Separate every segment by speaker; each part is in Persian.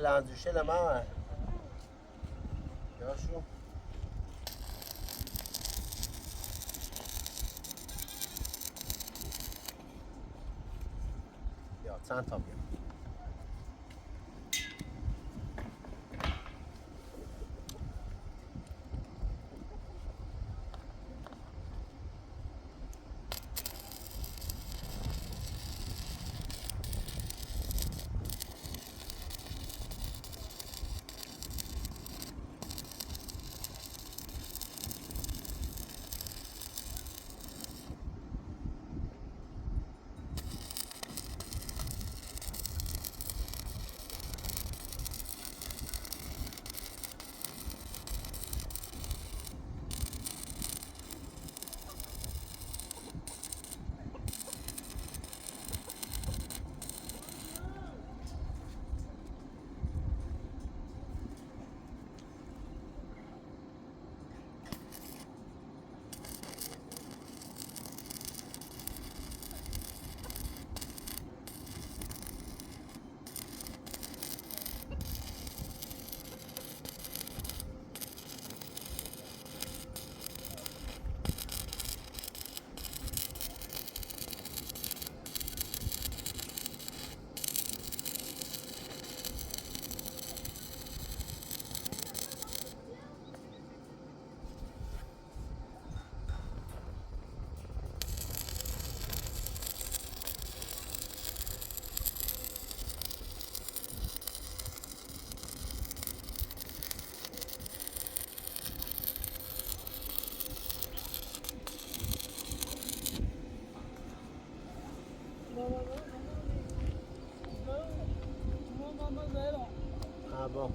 Speaker 1: ayağınızı düşelim ama. Ya şu. Ja, Zahnpapier. Ah bon.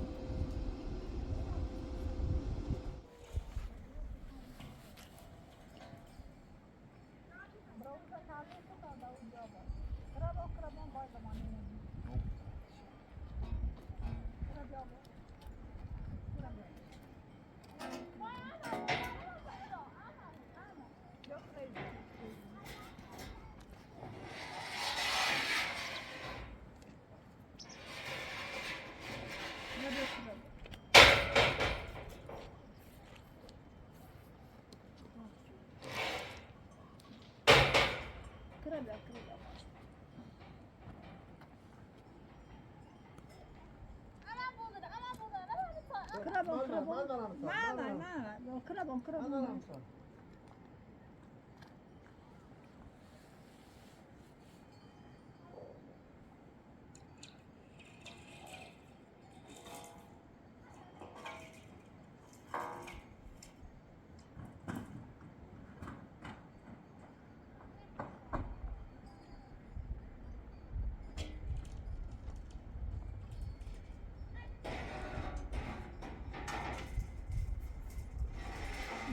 Speaker 2: Krabon.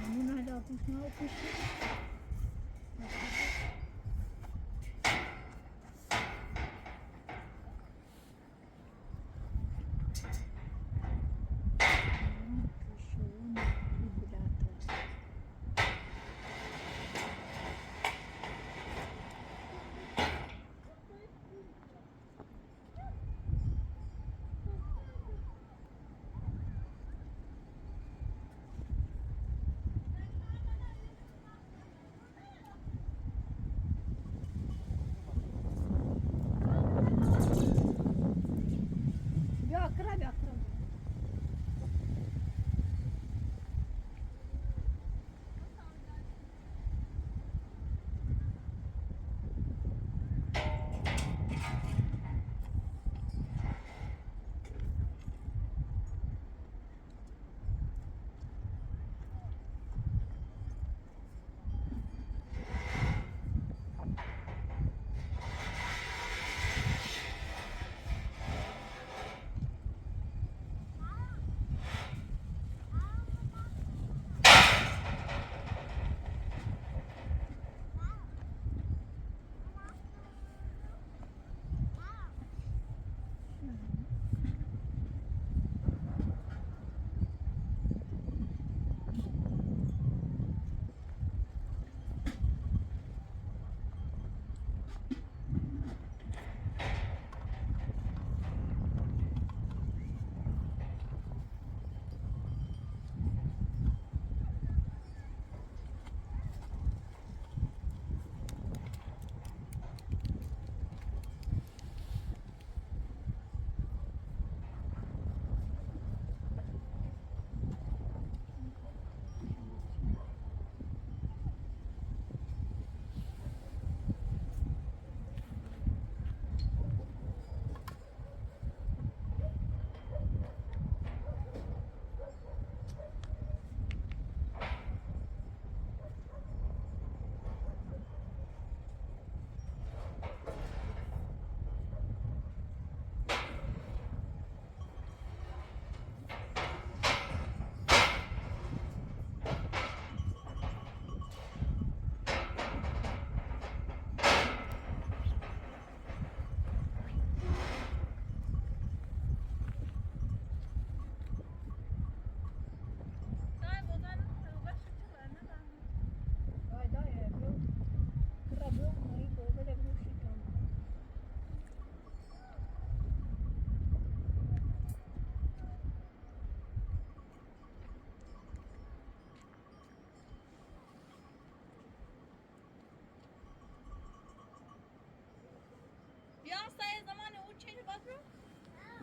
Speaker 2: Nu hade jag fått några pussar.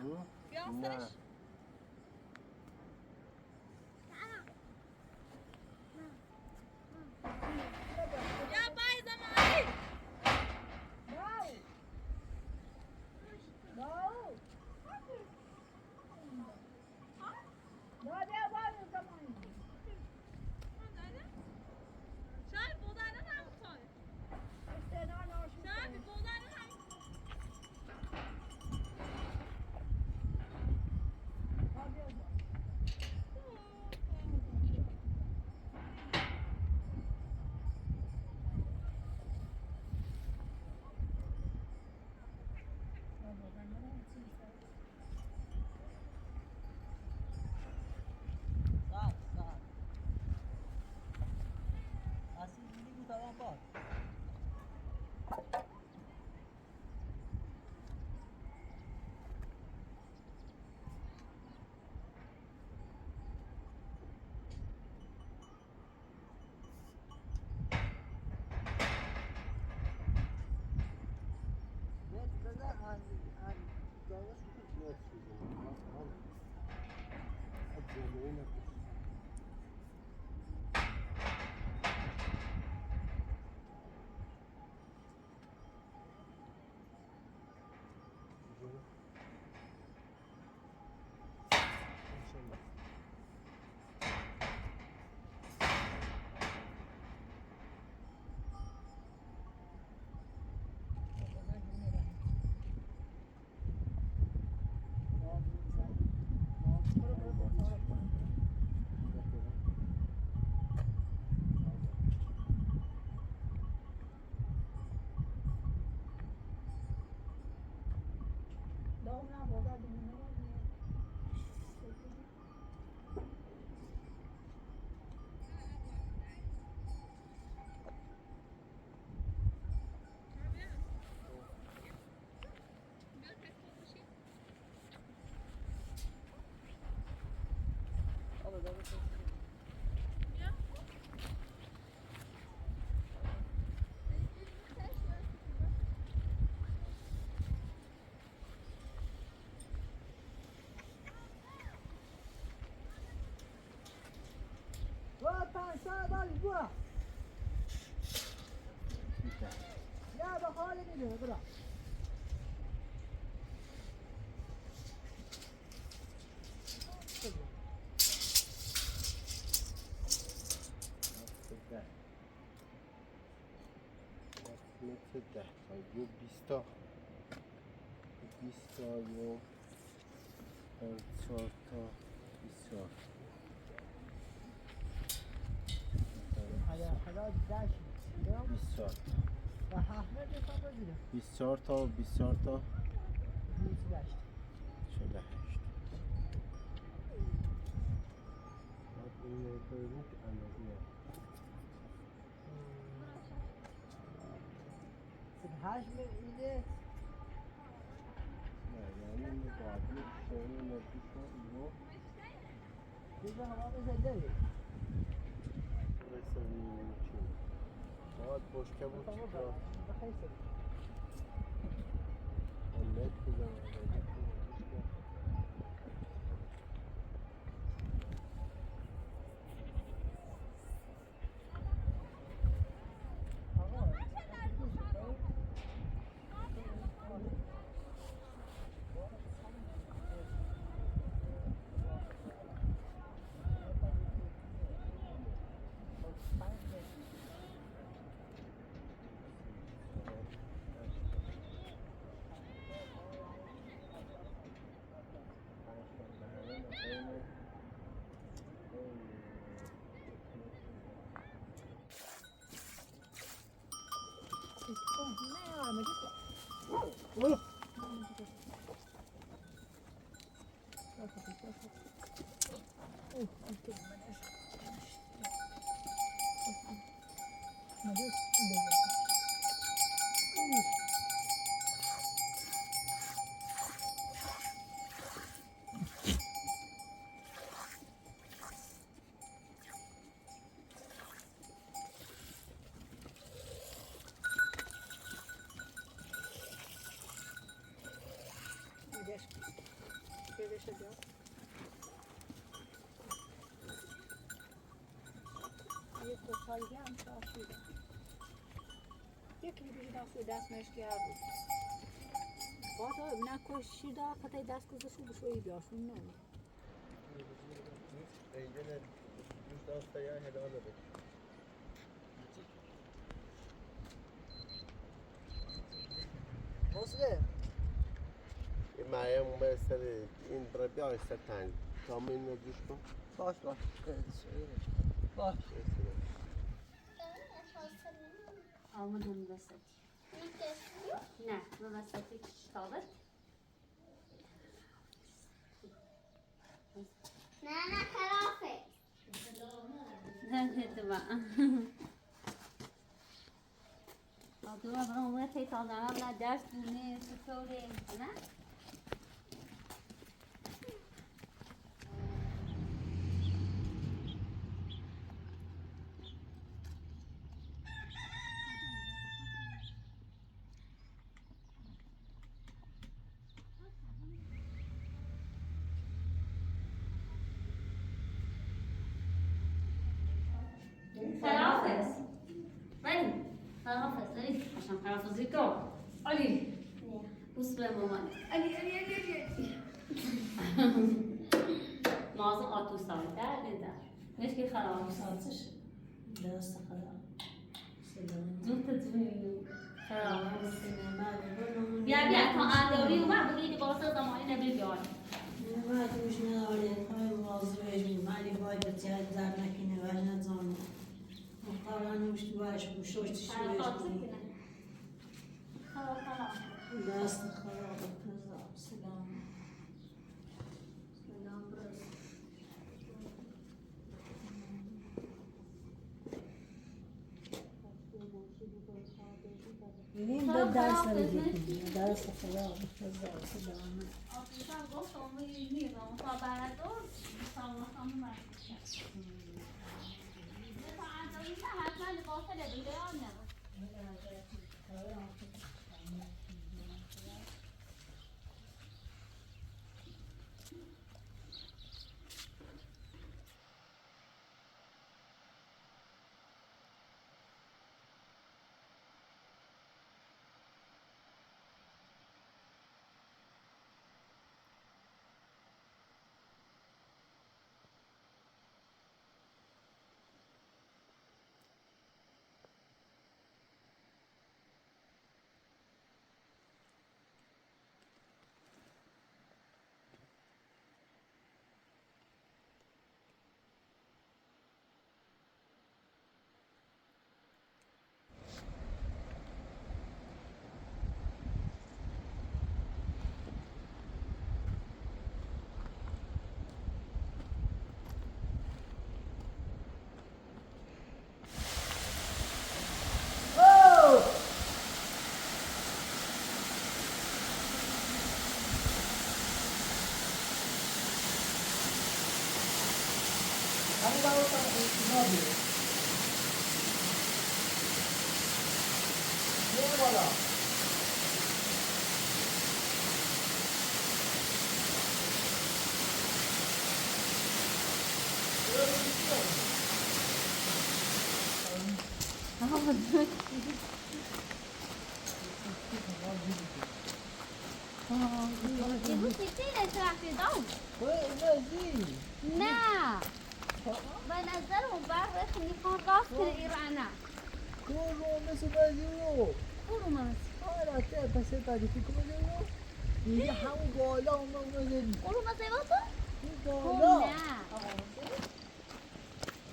Speaker 1: بیاستش یا بای زمانی شاید بودن نمیخواد شاید بودن
Speaker 3: Ja, dat ga ik niet doen.
Speaker 1: متر 10 تا یه 20 تا 20 تا یه 4 تا 24
Speaker 3: حالا داشت
Speaker 1: 24 تا
Speaker 3: و 7 متر تا بگیرم
Speaker 1: 24 تا 24 تا
Speaker 3: 28
Speaker 1: 48 این رو که اندازه
Speaker 3: 8 متر اینه
Speaker 1: نه یعنی مقابل شعر نزدیک رو
Speaker 3: دیگه هوا بزنده
Speaker 1: رسانیم چی باید بشکه بود چی کار
Speaker 3: خیلی سر
Speaker 1: نت بزنم
Speaker 2: بشه بیاد یه کوچالگی هم شاشیده یکی بیشی دست مشکی ها بود باید نکش شیده کتای دست گذاشو بشویی بیاشون نه
Speaker 1: ایدن دوست داشته یا هدانه بکش
Speaker 3: مسلم
Speaker 1: این مریم اومد سر این برای بیای سر تنگ تامین ندوش کن
Speaker 3: باش باش
Speaker 2: آمدون وسطی نه من وسطی شتابت
Speaker 4: نه خرافه
Speaker 2: زنده تبا آدوها برام وقت تا دارم لا درس دونه سطوره نه خلافز ولی خلافز ولی عشان خلافزی تو علی بوس به مامان علی مازن آتو سال در مش که خراب سالش
Speaker 5: درست خراب
Speaker 2: زود تدوینو خراب
Speaker 5: سینما
Speaker 2: بیا تا انداری اومد بگید واسه زمانی نبی بیار
Speaker 5: ما توش نداره خواهی موضوعش مالی باید بتیاد در نکنه و نزانه مقارنه مشتوارش بشوشت شویش کنی دست خراب کذاب سلام سلام برس ببین به درس بگیریم درس خراب کذاب سلام
Speaker 2: آفریقا گفت اونی میرم تا بردار سلام خانم برش تا انداری نه حتما لباسه لبیده آنه امروز چیزی نشرفتی دام نه به نظرم برخ میخوان راست ایرانه
Speaker 3: کورو مثل بازیو
Speaker 2: برو من
Speaker 3: آره ته پس تاریخی کورو دیگه همون بالا اومدیم
Speaker 2: برو من زیبا
Speaker 3: اون بالا
Speaker 2: نه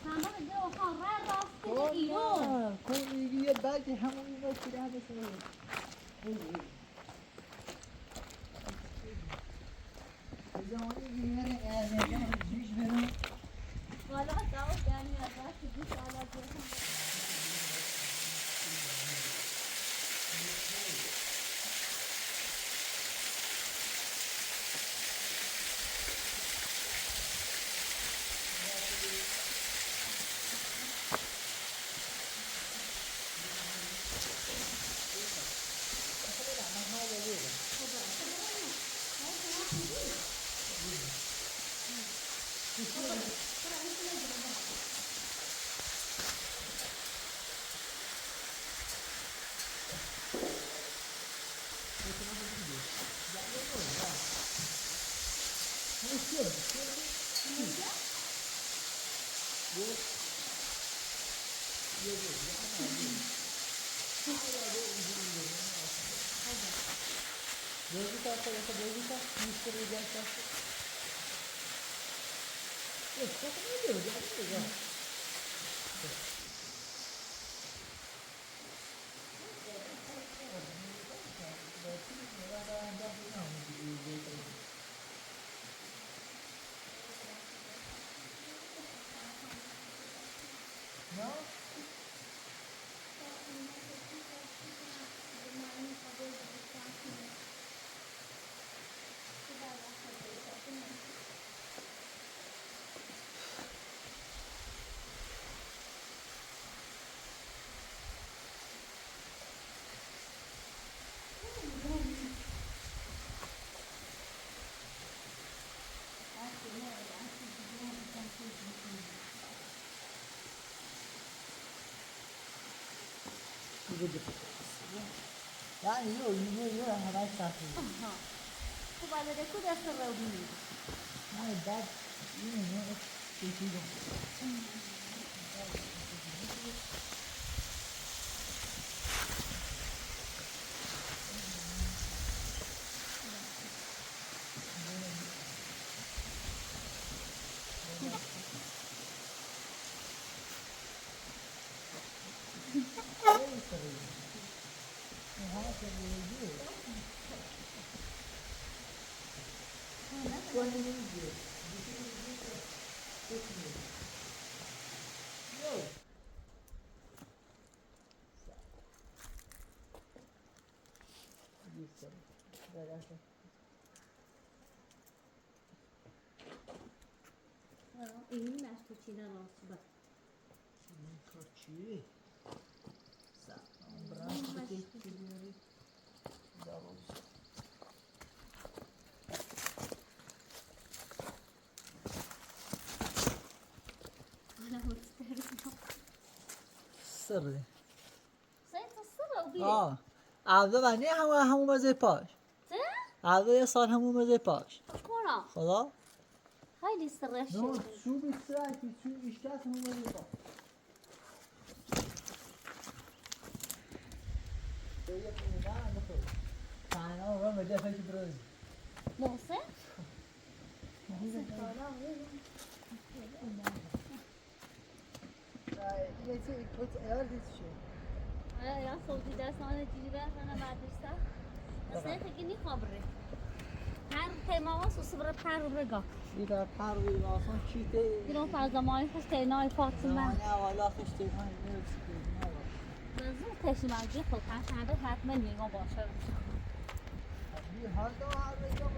Speaker 2: سامان جو خان راست ایران
Speaker 3: کن میگی یه بعدی همون اینا که ده بسه زمانی دیگه ارزیدن جیش برو
Speaker 2: والا داو دنی از دوست والا
Speaker 3: Bozuk arkadaşlar, bozuk arkadaşlar. Müşteri gelsin. Yok, bakın ne diyor ya? No? يعني يو هذا كافي.
Speaker 2: وبعد ده كده سرّوني.
Speaker 3: ما يبغى يو تيجي.
Speaker 2: این نشت چینا راست با.
Speaker 3: Corci. Sa, un braccio che ti viene. سره عبده بنی همون مزه پاش عبده یه سال همون مزه پاش
Speaker 2: کنم
Speaker 3: خدا
Speaker 2: خیلی سرش
Speaker 3: نو شو بیشتر که شو بیشتر همون مزه پاش تنها رو مده فکر بروز
Speaker 2: محسن
Speaker 3: یه چی کت ایال دیشی
Speaker 2: یا صوتی دستانه جیره من مدرسه اصلا فکر نمی‌خوابره هر تمام سوسبر پر رگا
Speaker 3: دیگر پر روی آسان چیته
Speaker 2: دیرم پر زمانی خوش تینای فاطمه
Speaker 3: زمانی اولا خوش تینای نرسی
Speaker 2: زود تشمرگی خود کنده حتما نیما باشه
Speaker 3: هر دو هر رگا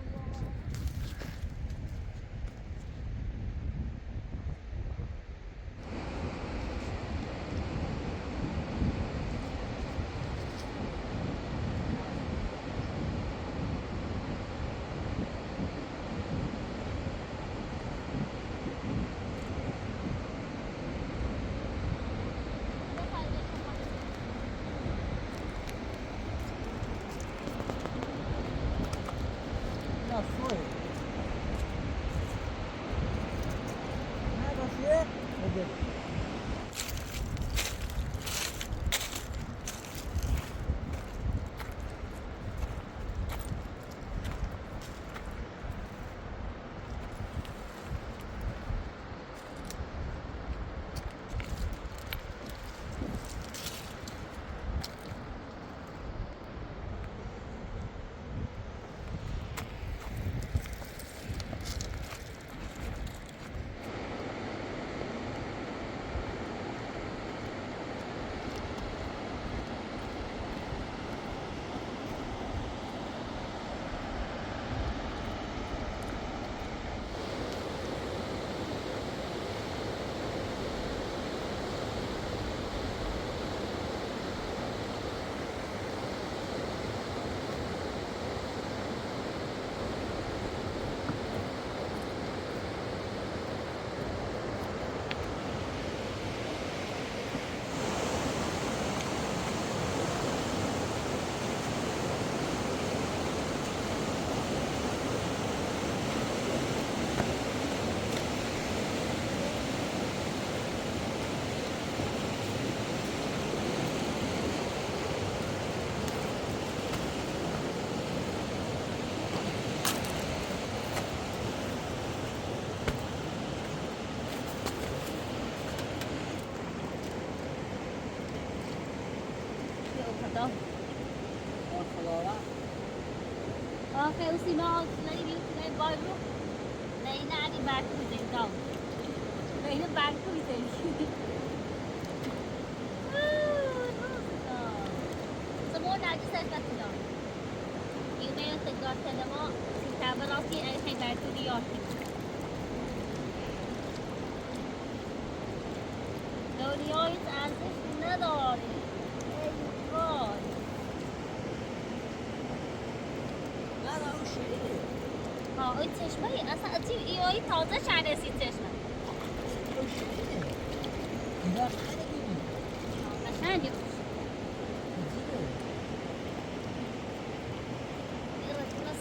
Speaker 2: بیا آخه اسی ما نگی بیای باید رو نه نه برک میزنی داو نه اینو برک میزنی semua nak je saya kata dah. Email tegur telefon, kita berasi saya bantu dia. دنیا هیچ ارزش نداره. ای وای.
Speaker 3: نه اون شیرینه.
Speaker 2: این چشمه اصلا این تازه شده چشمه.
Speaker 3: اون شیرینه. اینا خیلی
Speaker 2: قشنگه.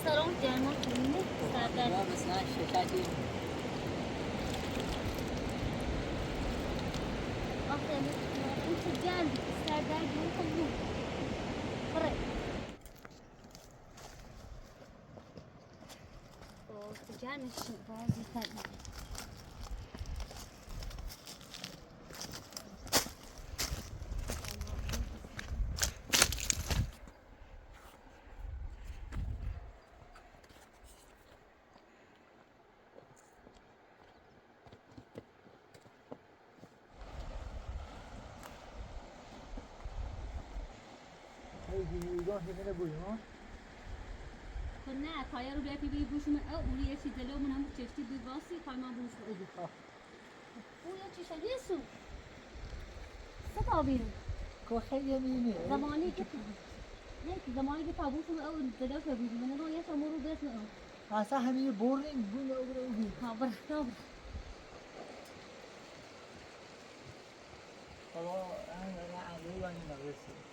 Speaker 2: سرم جمع کنیم سردر.
Speaker 3: مثلا شکلی.
Speaker 2: آخه این چه جمع سردر جمع کنیم. خره. چه جمعش بازی کنیم. نه تایر رو بیایی بی بوشم اون یه چیز دلو من هم چشتی بود واسی تا من بوش بودی اون یه چیز نیستو ستا بیرون
Speaker 3: که خیلی می‌بینی
Speaker 2: زمانی که زمانی که تابوشم اون دلو که بیرون من رو یه شما رو بس نه
Speaker 3: اصلا همین بورینگ بود اون
Speaker 2: ها برا
Speaker 3: حالا انا علی وانی نرسید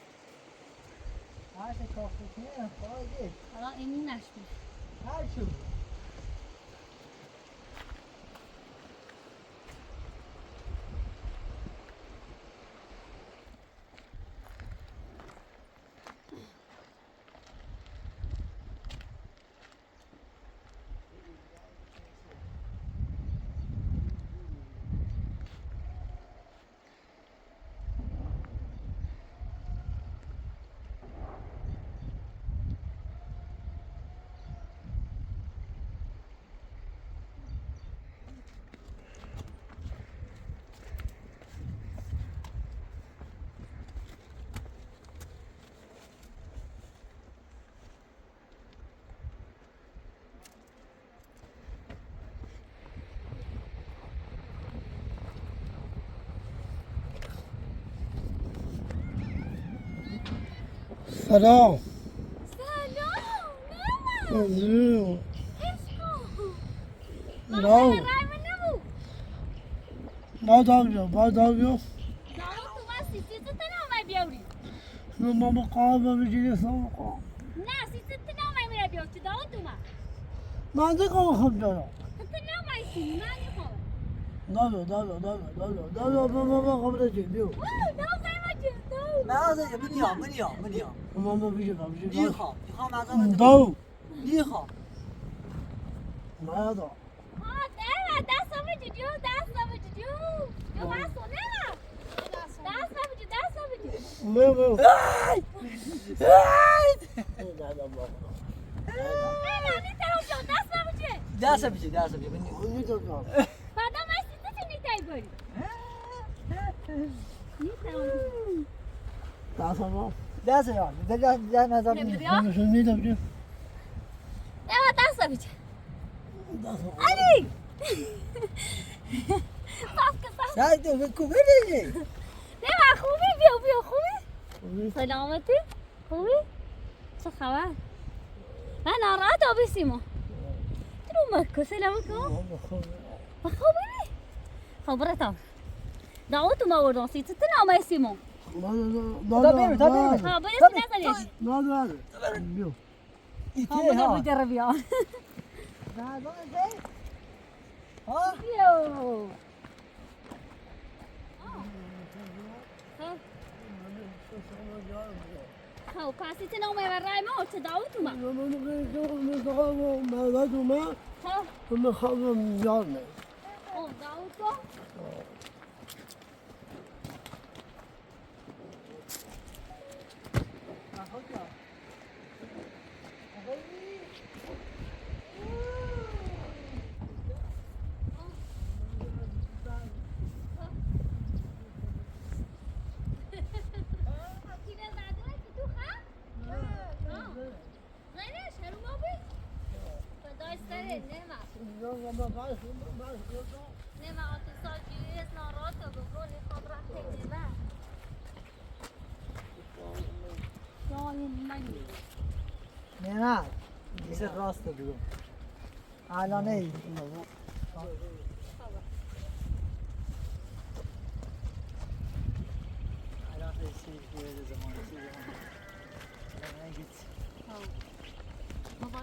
Speaker 3: هر چه کافی کنه خواهد
Speaker 2: حالا این نشد
Speaker 3: هر چی
Speaker 1: سلام
Speaker 2: سلام
Speaker 1: زیو
Speaker 2: نه
Speaker 1: نو
Speaker 2: رای من نبود
Speaker 1: بعد آبجو
Speaker 2: داو تو من سیسی تو نامه بیاری
Speaker 1: نو ماما قابل بجیلی سوقا
Speaker 2: نه سیسی تو نامه میره بیار چه داو تو من
Speaker 1: من دیگه خب دارم
Speaker 2: تو نامه سی من میخوام
Speaker 1: دادو ماما قبل چی بیو
Speaker 2: داو زیما چه داو
Speaker 3: منیام
Speaker 1: ماما بیجا
Speaker 3: میخوام از
Speaker 1: داو
Speaker 3: میخوام
Speaker 1: ما دا
Speaker 2: دست هم بجو جو بسو نه دست هم بجو
Speaker 1: مو
Speaker 2: نه نیترم جو دست هم بجو
Speaker 3: دست بچه
Speaker 1: اونی تو جا
Speaker 2: بعدا من سیسته چه نیتایی باری نیترم
Speaker 1: دست ما
Speaker 3: دست نظر
Speaker 1: شونی تو جو
Speaker 2: دست هم بجو
Speaker 1: دست
Speaker 2: علی
Speaker 3: سعی تو بکو بده
Speaker 2: نه خوبی بیا خوبی سلامتی خوبی چه خبر من ناراحت آبیسیمو ترو مکو سلام کن خوبی خبرتم دعوتو ما وردان سیت تنام سیمو ها برسی نزنی
Speaker 1: بیو
Speaker 2: ها بجرب یا
Speaker 3: ها
Speaker 2: بیو ها پاسی تنام رای ما چه دعوتو ما ها دعوتو نه ما اتصال جیریز نارات و بگونی خود را خیلی نه یا این منی
Speaker 3: نه دیگه راست بگو الان ای الان رسید به زمان الان گیت
Speaker 2: بابا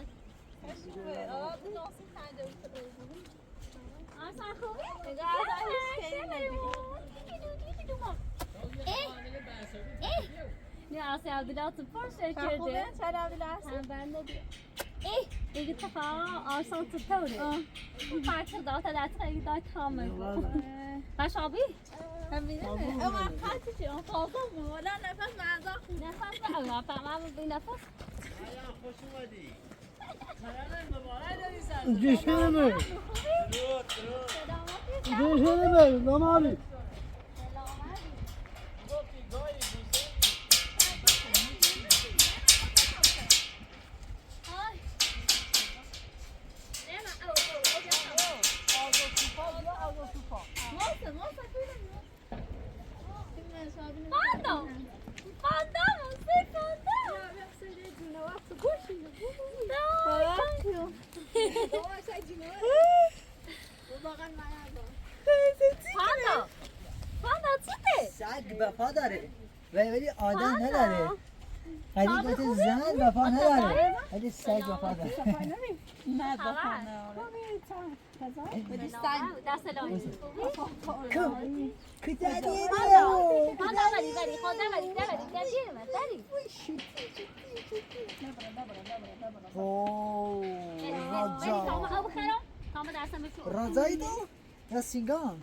Speaker 2: نه اصلا عبدالله تو پرشه کرده
Speaker 6: چرا عبدالله
Speaker 2: هم بنده دیگه دیگه تفاهم آرسان تو توره فرق داتا داتا دیگه داتا کامل باش آبی
Speaker 6: همینه اما خاطی چی اون فاضل بود ولی نفس معذا
Speaker 2: نفس بگم فهمم بی نفس
Speaker 1: آیا خوش اومدی
Speaker 3: جشنمه
Speaker 1: درود
Speaker 3: جشنمه نمالی سگ وفا داره ولی آدم نداره حقیقت زن وفا نداره ولی سگ وفا داره
Speaker 6: نه بخانه
Speaker 2: دست لانی
Speaker 3: کتادی
Speaker 2: داری
Speaker 3: رضایی تو یا سینگان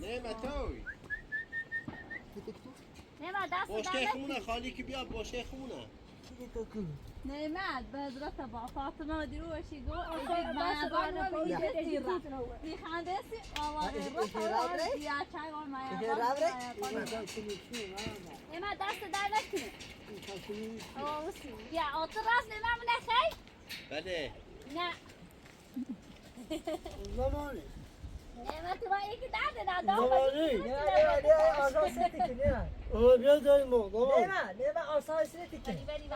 Speaker 1: نه توی باشکه خمونه خالی که بیا باشکه خمونه
Speaker 6: نعمت به حضرت با فاطمه و دیروشی گو اصلا معذار و میخنده سی آواره رو یا چای و معذار
Speaker 2: نعمت دست در نکنه بیا آتر راست نعمت من نخی
Speaker 1: بله
Speaker 2: نه
Speaker 3: زمانی
Speaker 2: نعمت تو با یکی درده
Speaker 3: زمانی نه آزاد سیتی که نه بیا داریم ما نه آزاد سیتی که
Speaker 2: بری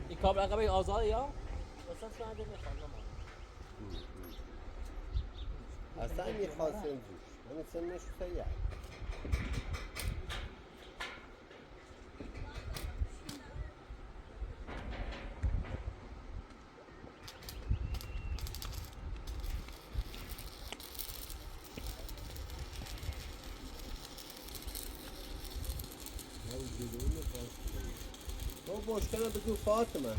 Speaker 7: این کابل عقبه آزاده یا؟ اصلا شاید میخوام
Speaker 1: اصلا میخواستم جوش همه سنش سیار تو باشکنه بگو فاطمه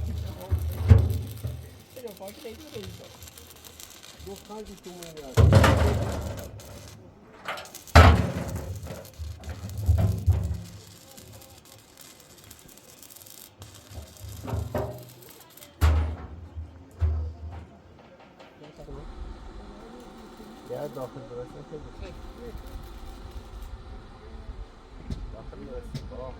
Speaker 1: دو خرجی تو میاد یا داخل درسته که داخل درسته برا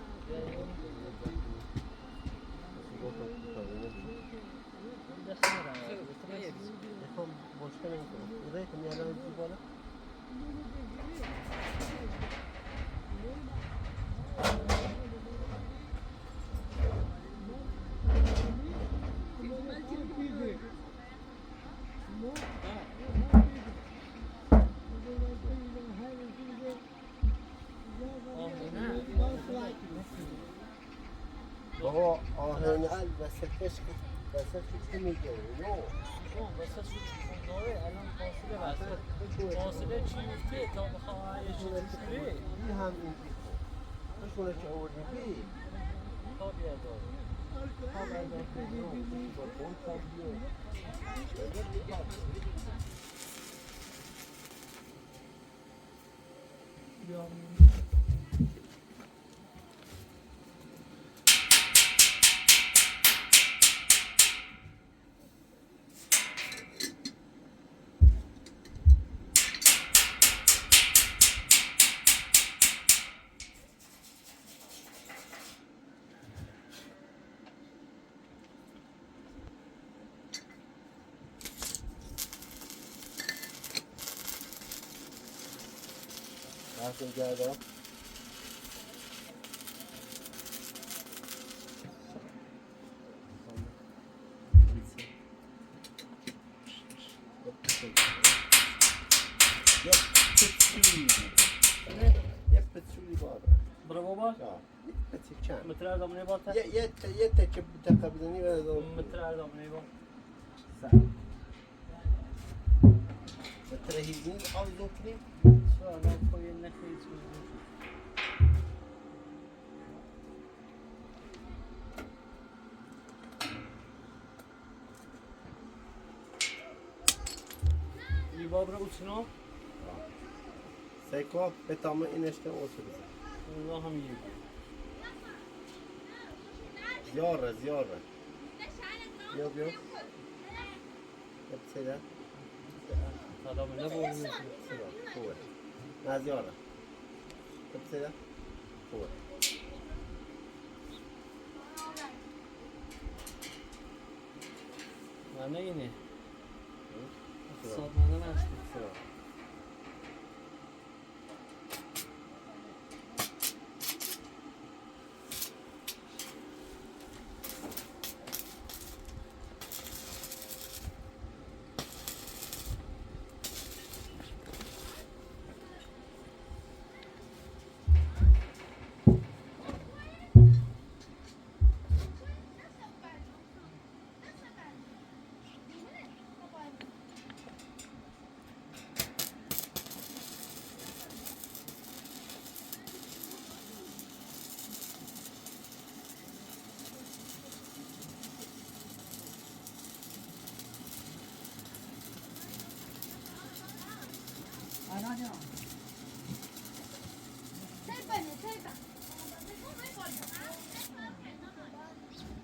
Speaker 1: میخوام مشکل نمیکنم اونایی که میانه این بالا بابا آهن وسطش چی میگه نو
Speaker 7: واسه سوچونده الان فاصله چی میفته تا بخواه یه چیزی شده
Speaker 1: این هم این بیخو بشونه که آوردی بی
Speaker 7: تا بیادار
Speaker 1: هم اگر که نو با اون تا بیو رفتیم گردم یه پترولی باره
Speaker 7: برو بابا
Speaker 1: یه پتی کم
Speaker 7: متر دامنه با تا
Speaker 1: یه تکه بتقه بدنی بردم
Speaker 7: متر دامنه با
Speaker 1: متر هیزین آوی دو کنیم
Speaker 7: شو الان کوی نخیز باب رو بچنو
Speaker 1: سیکو به تمام اینش کم اوسو بزن
Speaker 7: الله هم یه
Speaker 1: زیاره بیا یه بسیده
Speaker 7: سلام نبود
Speaker 1: خوبه نه زیاره بسیده خوبه
Speaker 7: نه اینه
Speaker 1: سلام
Speaker 7: صادمانه نشد
Speaker 1: سلام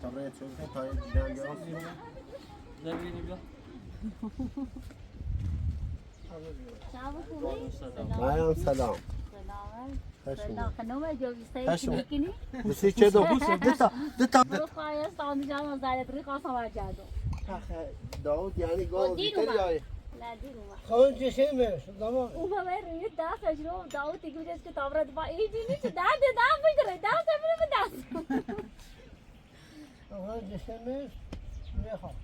Speaker 1: تمرین چون تا دیدم بیام
Speaker 7: نبینی بیا
Speaker 1: مایم سلام
Speaker 2: سلام خانم جوی
Speaker 1: هشم.
Speaker 2: سیف میکنی؟
Speaker 1: بسی چه دو دتا
Speaker 2: برو خواهی سامی جان زایت ری قاسم ورجادو
Speaker 1: داود یعنی گاو
Speaker 2: دیر
Speaker 1: دیگری
Speaker 2: اومد.
Speaker 1: آیه
Speaker 2: نه دیر اومد
Speaker 3: خون چشمش زمان
Speaker 2: اومد روی دست اجرو داود دیگه میگه که تابرد با ایدی نیست دست بگیره دست بگیره دست
Speaker 3: خون چشمش میخوام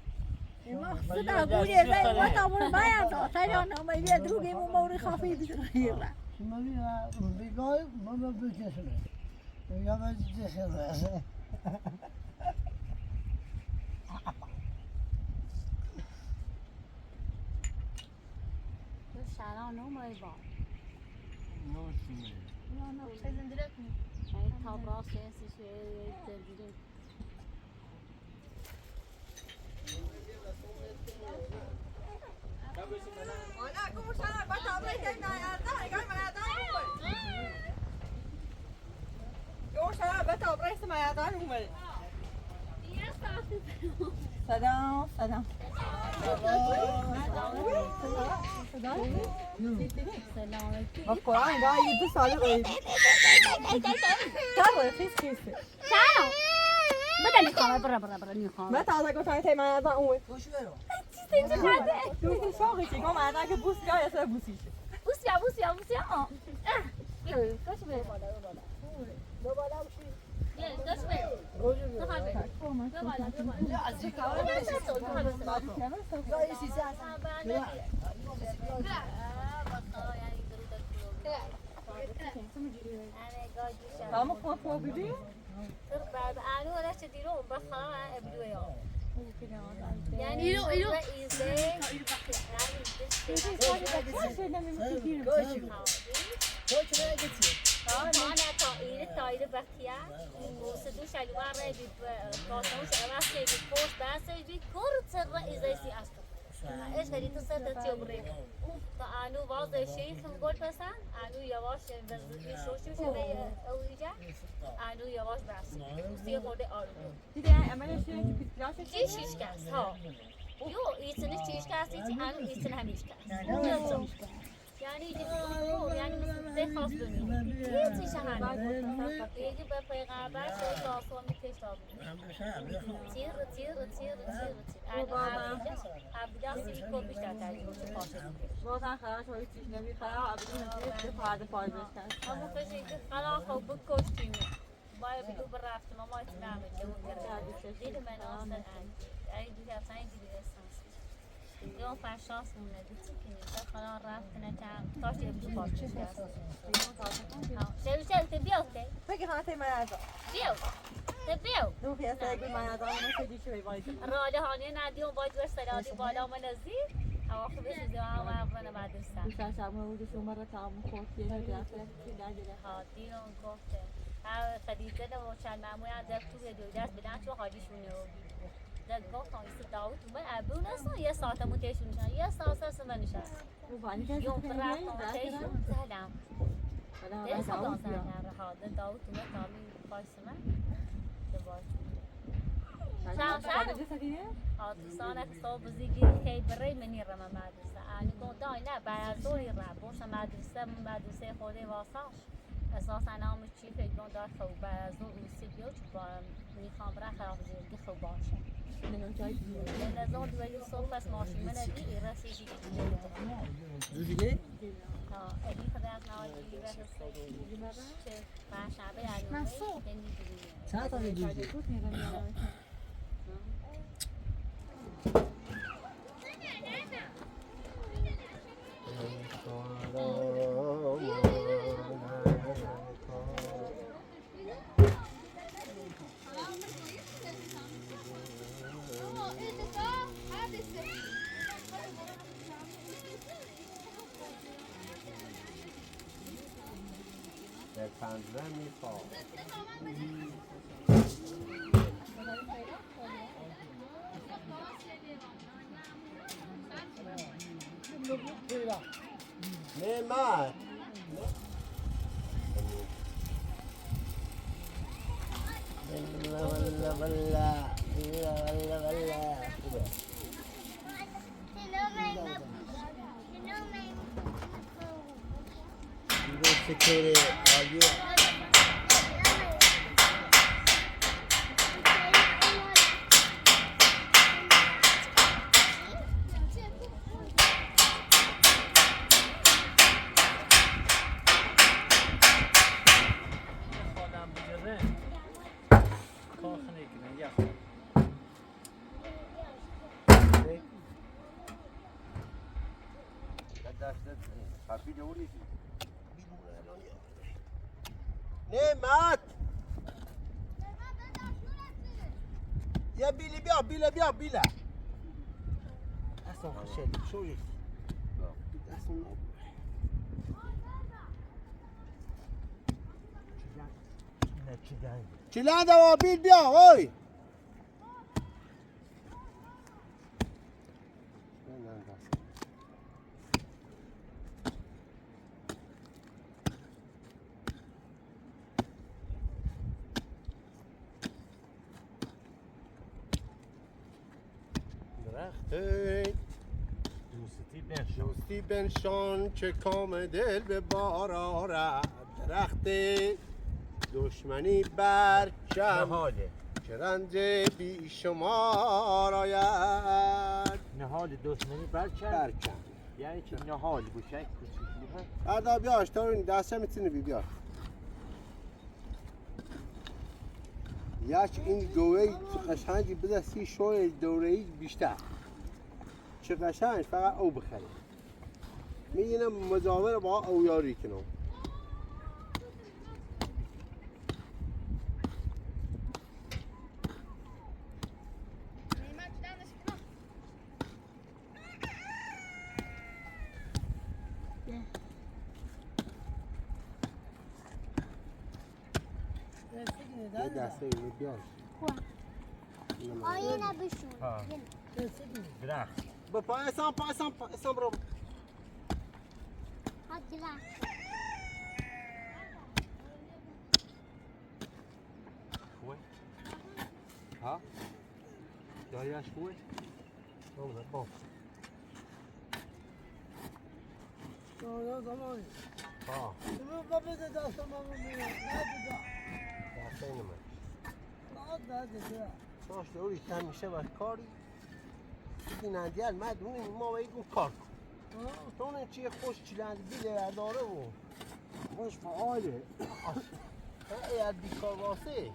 Speaker 6: صدا گویه زای و تامون باید تا نام یه دوگی مو موری خافی بیره
Speaker 3: من بیگای من بکشم یا من چشمش
Speaker 2: شران نمای با
Speaker 6: نه سیزن درک می
Speaker 2: این تابرا سیاسی شوی زنجیرین
Speaker 6: انا کوم سنا بتا بريك انا ارتا قال ما يدان يوم سنا بتا بريك ما يدان هم سلام سلام
Speaker 2: سلام
Speaker 6: القرآن قاعد يدس على غير تعال خيس خيس
Speaker 2: تعالوا بدل نخواه برا نخواه
Speaker 6: ما تعال قلت أنا ما يدان هو
Speaker 3: خوش برو
Speaker 2: چیزی خاده
Speaker 6: تو شاقی چی گم انا که بوس یا یا بوسیش
Speaker 2: بوسیا کاش بره بالا دو بالا بشی کاش بره دو بالا
Speaker 3: از این کار یا چیزی
Speaker 6: هم خواه بیدی
Speaker 2: بعد آنو ولا تديرون بس خلاص ابدوا يا يعني ايرو ايزي انا طايره بكيا وسدو شلوار بي قاسمش واسه بي كوش بس بي كورت رئيسي اصلا ايش هدي تصدق تيوبري فانو باز شيخ نقول مثلا انو يواش شو اويجا انو يواش بس وسي خورده آروم
Speaker 6: دیدی عملش اینه که بیتراشه
Speaker 2: چی شیشکست ها یو ایتنش شیشکست ایتی انو ایتن هم ایشکست یعنی یعنی مثل روزه خاص ببینید یه چیز همین یکی به پیغمبر شد داستان میکشتاب تیر عبدالله سیوی کل بیشتر ترجیح چه پاسه
Speaker 6: بازم خلاص هایی چیز نمیخواه عبدالله فرد پایزش کرد
Speaker 2: همون کسی که خلاص خوب بکشتیم باید بگو برفتم اما اتنامه چه اون گرد دید من آسان ای دیگه اصلا این دیگه استانس یه فرشاس مونه دیتی که نیست خلاص رفت نتم تاشتی که بشو پاسش کرد چه بیاوته
Speaker 6: بگی خانه تایی من ازا
Speaker 2: بیاو
Speaker 6: دو پیسته اگه من ازا من سجی شوی باید
Speaker 2: راله هانه ندیم باید ور سلاتی بالا من نزدیک هوا خوبه چیزی هم اول مدرسه
Speaker 6: بیشتر شب روز شما را تمام خورد یه نگرفته که نگیره
Speaker 2: ها دیرون گفته ها خدیجه و چند معمول در توی دو دست بدن چون حالیشونه در گفت ایست داوود من ابو نسا یه ساعتمون تیشون نشن یه ساعت سه من نشست
Speaker 6: او بانی که
Speaker 2: یوم فرق تیشون زدم
Speaker 6: حالا
Speaker 2: دست هم
Speaker 6: داوود بیا
Speaker 2: زدن ها در داوود تو تامی پایس من دوباره
Speaker 6: شب سکینه
Speaker 2: دوستان صبح زیگی کی برای منی رم مدرسه آنی گفتم نه بعضی رم باشه مدرسه خودی واسه اساسا نام چی فکر دار خوب بعضی روسی بیاد با میخوام برای خراب زیادی خوب باشه
Speaker 6: نگاه جای دیگه
Speaker 2: نظام دوی صبح پس ماشین من دی رسیدی
Speaker 3: زوجیه؟
Speaker 2: ادی خدا از نوادی رسیدی چه شبه علومه
Speaker 3: چند تا زوجیه؟
Speaker 1: در پنجره میخواه نعمت Security, yeah.
Speaker 7: خودم بگیره کارخونه کنه یا
Speaker 1: نعمت یا بیا بیله اصلا خشلی شوی چی لنده و بیا اوی دوستی بنشان که کام دل به بار آرد درخت دشمنی برچم که رنج بی شمار آید
Speaker 8: نهال دشمنی برچم یعنی چه نهال بوشک کوچیکی
Speaker 1: بعدا بیاش تا این دسته میتونی بیا یاش این گوهی قشنگی بده سی شوی دوره‌ای بیشتر چه قشنگ فقط او بخری میگینم مزاور با او یاری کنم یه دسته اینو بیاش
Speaker 4: آینه بشون
Speaker 8: درخت
Speaker 1: با پایسان برو
Speaker 4: ها درخت
Speaker 8: خوه ها دایش خوه
Speaker 1: ها
Speaker 3: بابا بده دست ما میاد نه
Speaker 1: دسته اینو
Speaker 3: نه ده
Speaker 1: چاش دوری همیشه باش کاری بینندیل مدونه ما بگو کار کن تو اون چیه خوش چیلند بیله داره و خوش فعاله اگر بیکار واسه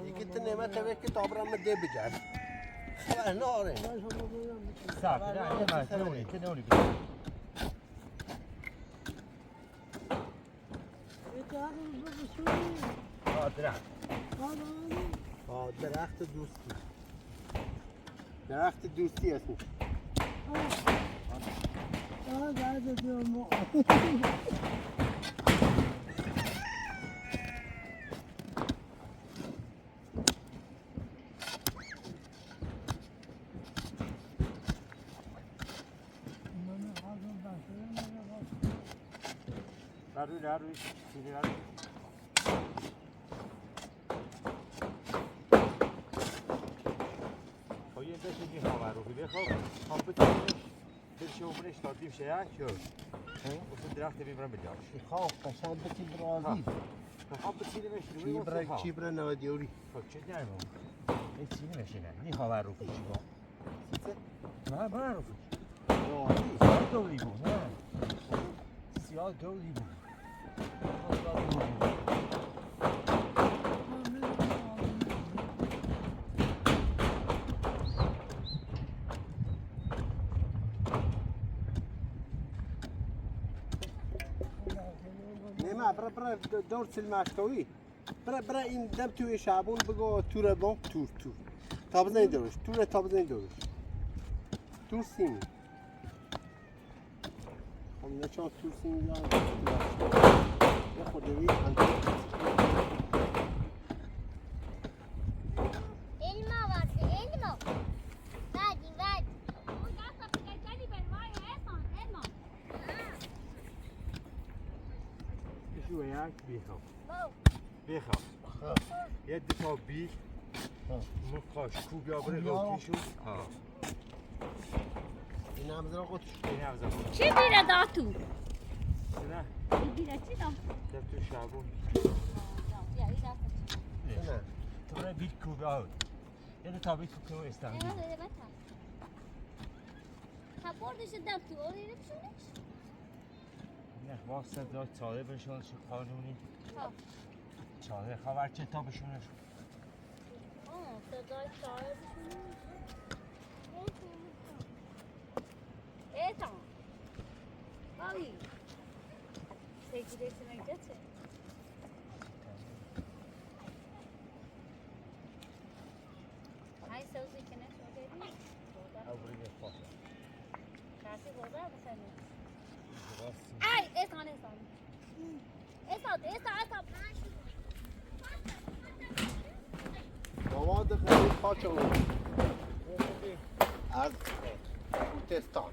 Speaker 1: یکی تو نعمت به کتاب را مده بجرد خبر ناره
Speaker 8: صح نه تنوني
Speaker 1: درخت دوستی درخت دوستی اسمش
Speaker 8: روی سیدی روی خب یه داشتی میخوام رو بخواب هم بتونیش برشه عمرش تا دیم شه یک شد اصلا درخت بیبرم بجاش
Speaker 1: خواه قشنگ بتی برازی
Speaker 8: هم بتونیمش روی
Speaker 1: چی برا نوادیوری
Speaker 8: خب چه دارم این چی نمیشه نه میخوام رو فیشی با نه برا رو فیش سیاه دولی بود نه سیاه دولی بود
Speaker 1: نما برا دور سلماشکوی برا این دم توی شعبون بگو تور بان تور تا بزنی دورش تور تا بزنی دورش تور سیمی خب نه چون تور سیمی یا خودوی
Speaker 4: elma vardı, elma. Verdi.
Speaker 8: شو یک بیخوام
Speaker 4: Baba.
Speaker 8: بیخوام یه دو تا بیخ مقاش کو بیا بره روکی شو ها
Speaker 1: این هم زرا قطش
Speaker 8: این هم زمان
Speaker 6: چی بیره داتو؟
Speaker 8: نه
Speaker 6: این بیره چی دام؟
Speaker 8: در تو شعبون
Speaker 1: نه
Speaker 8: تو برای بیت کو بیا یه دو تا بیت کو استانگی
Speaker 6: تا بردش دم تو آره نمیشونش؟
Speaker 8: نه واسه داد چاله بشون چه قانونی چاله خبر چه تا بشونش
Speaker 6: صدای چای بشونش ایتان بایی سیگیرشون گچه های سوزی که نشو بدی
Speaker 8: اولی خواهد
Speaker 6: کسی بوده بخنی
Speaker 8: راستی
Speaker 6: ای ایتان
Speaker 1: مواد غریب پاچه از خوتستان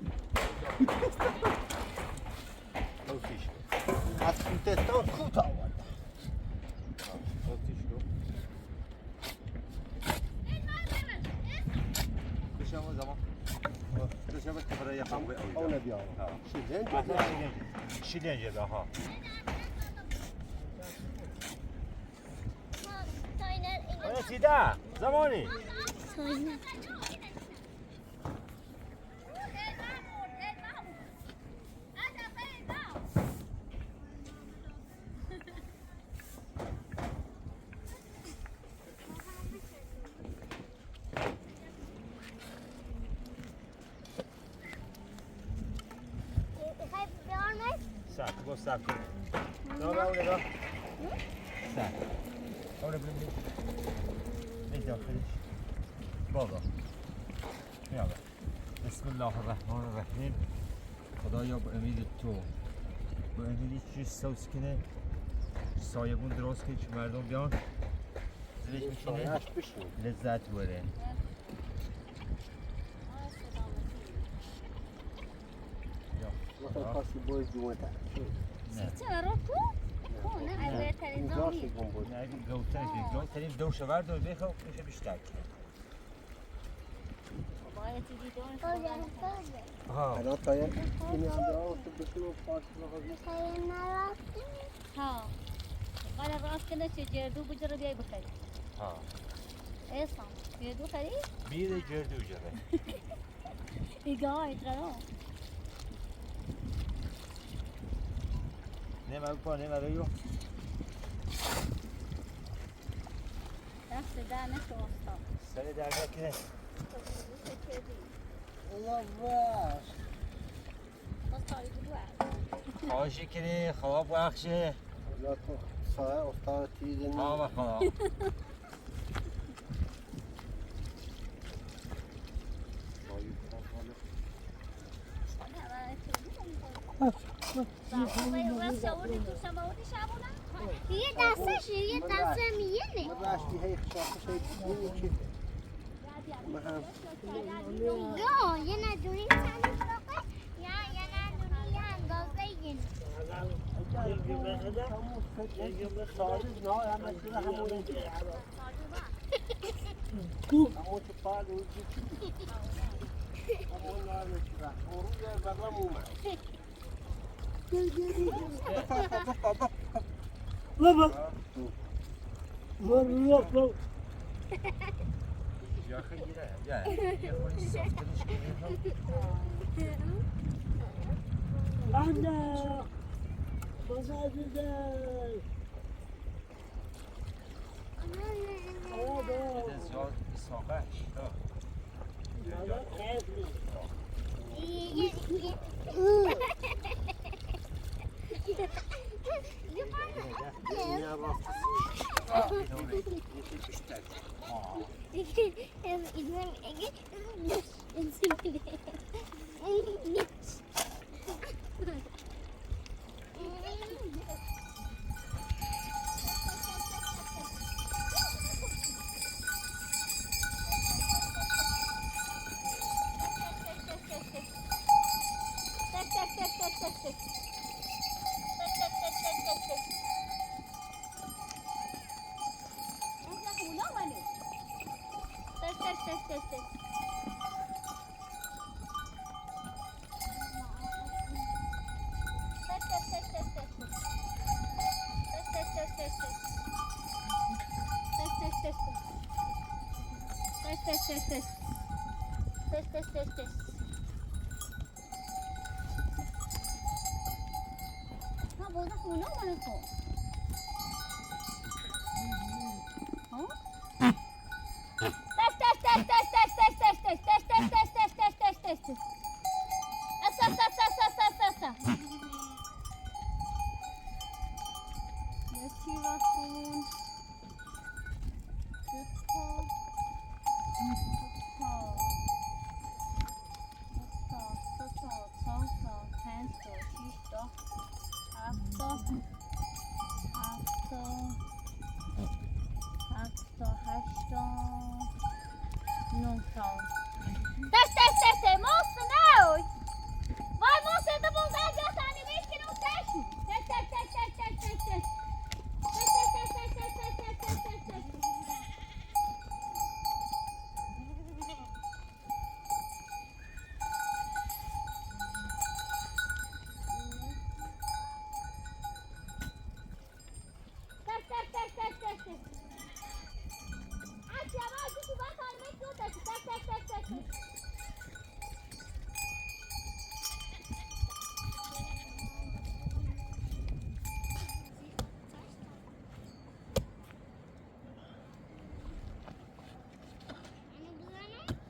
Speaker 1: از خوتستان کوت آورد
Speaker 8: بشم زمان بشم که برای یخم به
Speaker 1: اون بیار
Speaker 8: شیلنج ها آیا سیده زمانی ساک با ساک نه نه ساک اون بلند این داخلش بابا میام بسم الله الرحمن الرحیم خدایا با امید تو با امید چیز سوس کنه سایبون درست کنه چه مردم بیان زیرش میشینه لذت بره
Speaker 1: مثلا خاصی باید جوانه
Speaker 8: نه
Speaker 6: چرا رو کو؟ نه از بهترین زامی
Speaker 8: نه اگه گوتنش گوتنش دو شور دو بخواه میشه بیشتر
Speaker 6: بابای
Speaker 2: چیزی دون
Speaker 8: ها
Speaker 1: الان تایر اینی هم برام تو بتونم پارک بخوام
Speaker 4: تایر نرفتی؟
Speaker 2: ها قال راست کنه چه جردو بجره بیای بخری
Speaker 8: ها
Speaker 2: اصلا جردو خری
Speaker 8: بیر جردو جره
Speaker 2: ایگاه اقرام
Speaker 8: نمه بپا نمه رو یو
Speaker 2: دست در نشو استاد
Speaker 8: سر در نکنه
Speaker 1: الله باش
Speaker 2: باز تایی بود
Speaker 8: خواهشی کنی خواب بخشه
Speaker 1: الله تو سایه افتاد تیز نیم
Speaker 8: ها بخدا
Speaker 4: یه دستش یه دست میینه
Speaker 1: من رشتی هی شاخش هی بینی که من هم
Speaker 4: یا یه ندونی چندش بقه یا یه ندونی یه اندازه ین
Speaker 1: سالز نه همه چیز همون همون تو پال اون چی همون نارو چیزا اون رو بغلم اومد
Speaker 8: یا خیره یا یه خوری ساختنش کنی ده زیاد ساقش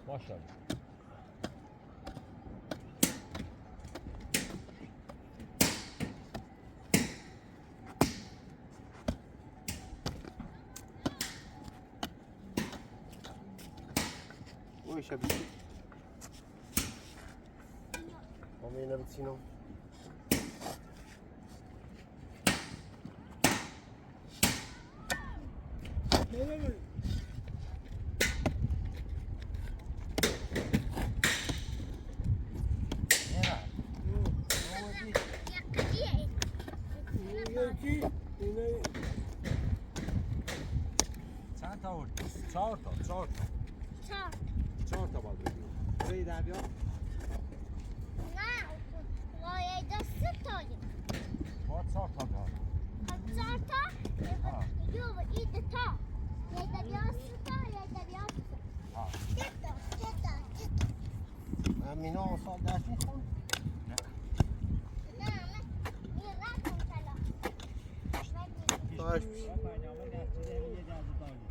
Speaker 8: ماشاءالله
Speaker 1: وای شبیه اینو بچینم
Speaker 8: چند تا آورد؟ چهار تا باید بگیرم توی در بیا
Speaker 4: نه قاعده 3 تایه
Speaker 8: با 4 تا دار
Speaker 4: 4 تا یو ایده تا یه بیا 3 تا یه بیا 3 تا
Speaker 1: مینا سال درس میخون؟
Speaker 4: نه این رفتم کلا
Speaker 1: باش
Speaker 8: برنامه نتیجه یه درد داری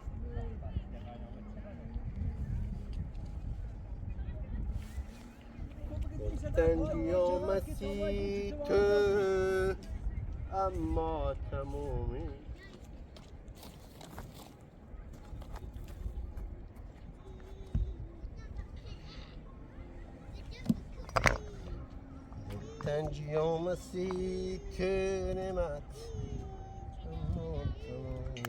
Speaker 1: تنجیا مسیح تو اما تمومی تنجیا مسیح تو نمت اما تمومی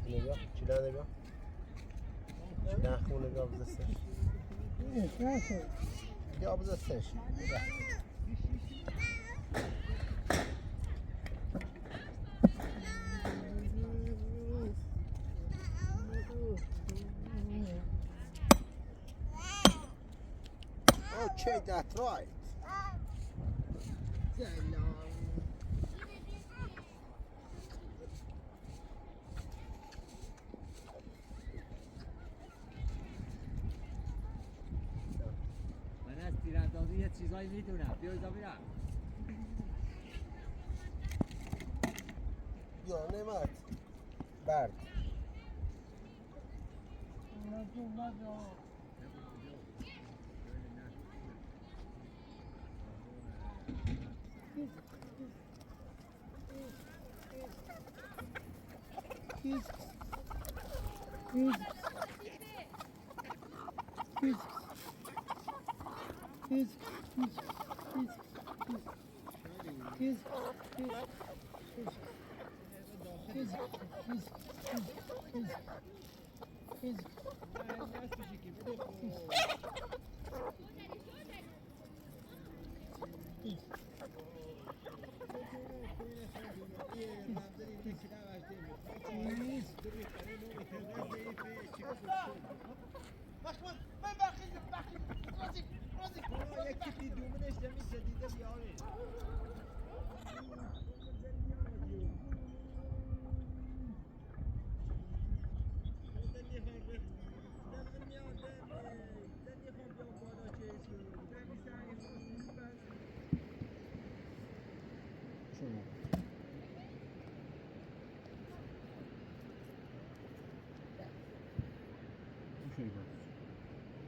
Speaker 1: نگاه چیلا نگاه چیلا خونه نگاه بزستش بیا بزستش Okay, that's right.
Speaker 8: من از تیراندازی یه چیزایی میدونم بیا ایزا میرم
Speaker 1: یا نمت برد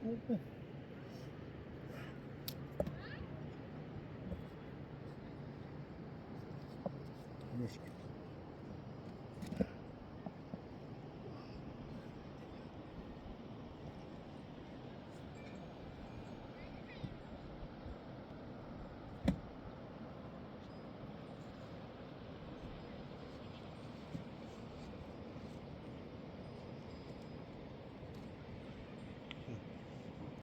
Speaker 8: Okay.